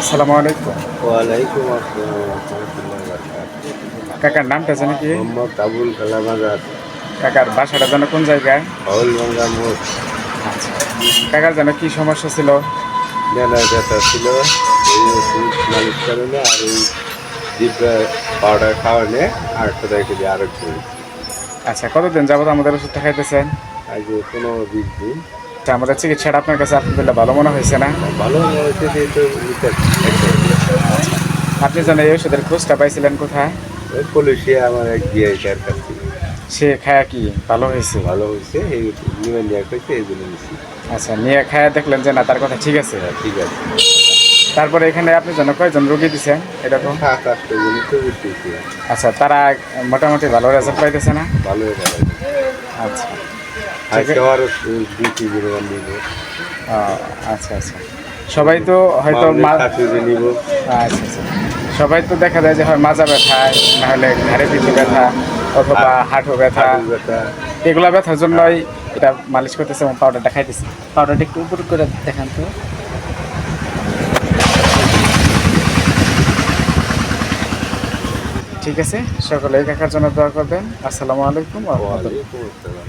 আসসালামু আলাইকুম। ওয়ালাইকুম আসসালাম রহমতুল্লাহ বারাকাতুহু। কাকার নামটা যেন কি? মোহাম্মদ আবুল কালাম আজাদ, কাকার বাসাটা যেন কোন জায়গায়? হাউলভাঙ্গা মোড়। আচ্ছা। কাকার যেন কি সমস্যা ছিল? মেলায় ব্যথা ছিল, এই ওষুধ মালিশ কারণে আর এই জিব্বা পাউডার খাওয়ানে আরেকটা দেখে দিয়ে আরোগ্য হয়েছে। আচ্ছা, কতদিন যাবত আমাদের ওষুধটা খাইতেছেন? আজ 15-20 দিন। আচ্ছা, আমাদের চিকিৎসাটা আপনার কাছে আলহামদুলিল্লাহ ভালো মনে হয়েছে না? ভালো হয়েছে যে তো নিতে আচ্ছা। আপনি যেন এই ওষুধের খোঁজটা পাইছিলেন কোথায়? ওই পুলিশে আমার এক বিআইটার কাছ থেকে সে খায়া কি ভালো হয়েছে? ভালো হয়েছে, এই নিবেন দেওয়া হয়েছে, এই জন্য নিচ্ছি। আচ্ছা, নিয়ে খায়া দেখলেন যে না তার কথা ঠিক আছে। হ্যাঁ, ঠিক আছে। তারপরে এখানে আপনি যেন কয়জন রোগী দিচ্ছেন এরকম? 7-8টা জনই তো উঠতেছি। আচ্ছা, তারা মোটামুটি ভালো রেজাল্ট পাইতেছে না? ভালোই ভালো। আচ্ছা। আজকে আরও 2-3 দিন নিব। ও, আচ্ছা আচ্ছা। সবাই তো হয়তো নিব। আচ্ছা আচ্ছা। সবাই তো দেখা যায় যে হয় মাজা ব্যথায়, না হলে ঘাড়ে পিঠে ব্যথা অথবা হাঁটু ব্যথা, এগুলা ব্যথার জন্যই এটা মালিশ করতেছে এবং পাউডারটা খাইতেছে। পাউডারটা একটু উপর করে দেখান তো। ঠিক আছে, সকলে এই কাকার জন্য দোয়া করবেন। আসসালামু আলাইকুম ওয়া রাহমাতুল্লাহ। ওয়ালাইকুম আসসালাম।